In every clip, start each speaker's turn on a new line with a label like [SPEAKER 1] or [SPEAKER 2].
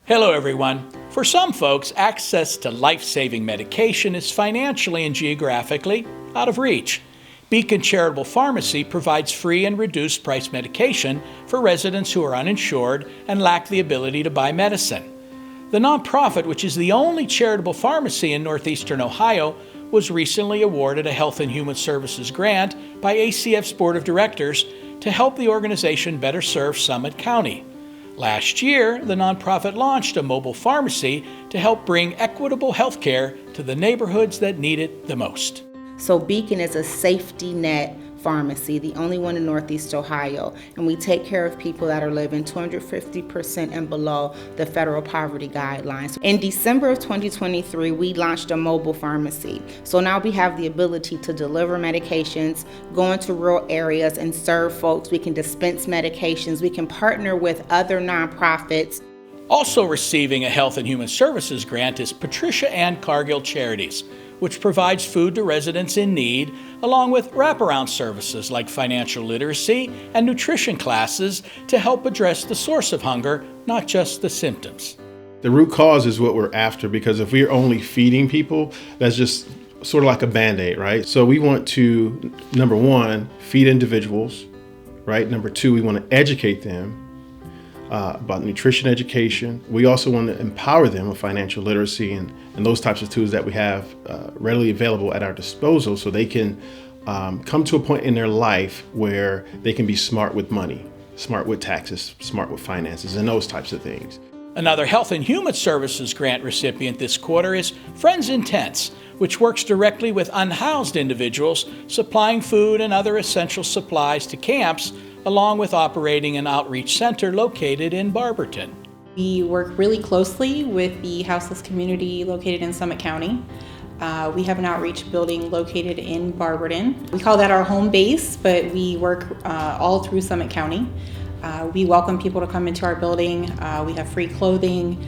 [SPEAKER 1] Hello, everyone. For some folks, access to life-saving medication is financially and geographically out of reach. Beacon Charitable Pharmacy provides free and reduced price medication for residents who are uninsured and lack the ability to buy medicine. The nonprofit, which is the only charitable pharmacy in northeastern Ohio, was recently awarded a Health and Human Services grant by ACF's Board of Directors to help the organization better serve Summit County. Last year, the nonprofit launched a mobile pharmacy to help bring equitable health care to the neighborhoods that need it the most.
[SPEAKER 2] So Beacon is a safety net pharmacy, the only one in Northeast Ohio, and we take care of people that are living 250% and below the federal poverty guidelines. In December of 2023, we launched a mobile pharmacy. So now we have the ability to deliver medications, go into rural areas and serve folks. We can dispense medications. We can partner with other nonprofits.
[SPEAKER 1] Also receiving a Health and Human Services grant is Patricia Ann Cargill Charities, which provides food to residents in need, along with wraparound services like financial literacy and nutrition classes to help address the source of hunger, not just the symptoms.
[SPEAKER 3] The root cause is what we're after, because if we're only feeding people, that's just sort of like a Band-Aid, right? So we want to, number one, feed individuals, right? Number two, we want to educate them about nutrition education. We also want to empower them with financial literacy and those types of tools that we have readily available at our disposal, so they can come to a point in their life where they can be smart with money, smart with taxes, smart with finances, and those types of things.
[SPEAKER 1] Another Health and Human Services grant recipient this quarter is Friends in Tents, which works directly with unhoused individuals, supplying food and other essential supplies to camps, along with operating an outreach center located in Barberton.
[SPEAKER 4] We work really closely with the houseless community located in Summit County. We have an outreach building located in Barberton. We call that our home base, but we work all through Summit County. We welcome people to come into our building. We have free clothing.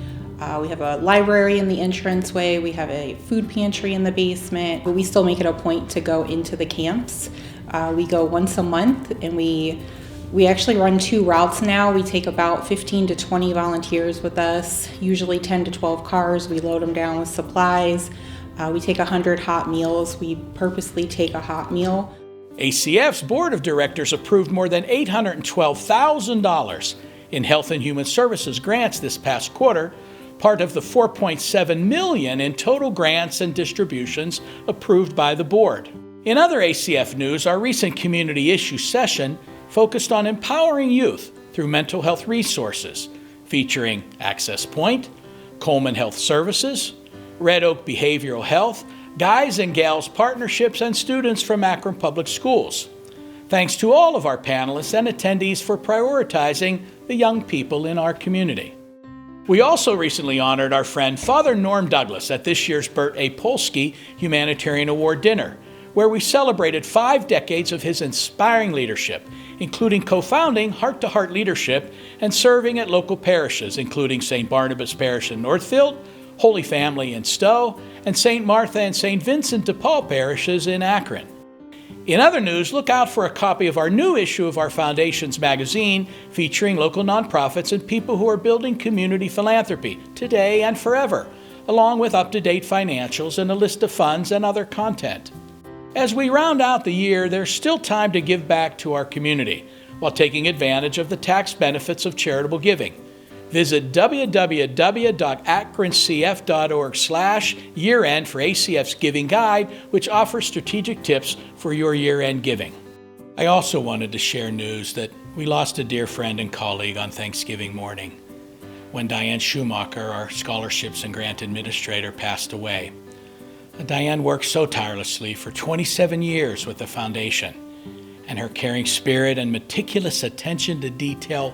[SPEAKER 4] We have a library in the entranceway. We have a food pantry in the basement. But we still make it a point to go into the camps. We go once a month, and we actually run 2 routes now. We take about 15 to 20 volunteers with us, usually 10 to 12 cars. We load them down with supplies. We take 100 hot meals. We purposely take a hot meal.
[SPEAKER 1] ACF's Board of Directors approved more than $812,000 in Health and Human Services grants this past quarter, part of the $4.7 million in total grants and distributions approved by the board. In other ACF news, our recent community issue session focused on empowering youth through mental health resources, featuring Access Point, Coleman Health Services, Red Oak Behavioral Health, Guys and Gals Partnerships, and students from Akron Public Schools. Thanks to all of our panelists and attendees for prioritizing the young people in our community. We also recently honored our friend Father Norm Douglas at this year's Bert A. Polsky Humanitarian Award dinner, where we celebrated 5 decades of his inspiring leadership, including co-founding Heart to Heart Leadership and serving at local parishes, including St. Barnabas Parish in Northfield, Holy Family in Stowe, and St. Martha and St. Vincent de Paul parishes in Akron. In other news, look out for a copy of our new issue of our foundation's magazine featuring local nonprofits and people who are building community philanthropy today and forever, along with up-to-date financials and a list of funds and other content. As we round out the year, there's still time to give back to our community while taking advantage of the tax benefits of charitable giving. Visit www.akroncf.org/year-end for ACF's Giving Guide, which offers strategic tips for your year-end giving. I also wanted to share news that we lost a dear friend and colleague on Thanksgiving morning when Diane Schumacher, our scholarships and grant administrator, passed away. Diane worked so tirelessly for 27 years with the foundation, and her caring spirit and meticulous attention to detail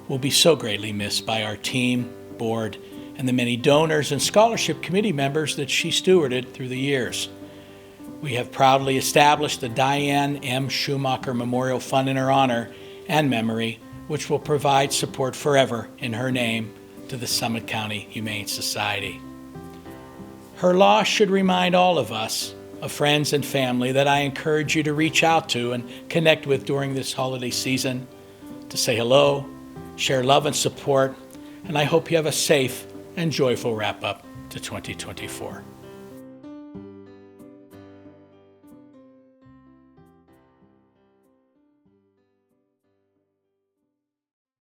[SPEAKER 1] will be so greatly missed by our team, board, and the many donors and scholarship committee members that she stewarded through the years. We have proudly established the Diane M. Schumacher Memorial Fund in her honor and memory, which will provide support forever in her name to the Summit County Humane Society. Her loss should remind all of us, of friends and family, that I encourage you to reach out to and connect with during this holiday season, to say hello, share love and support, and I hope you have a safe and joyful wrap up to 2024.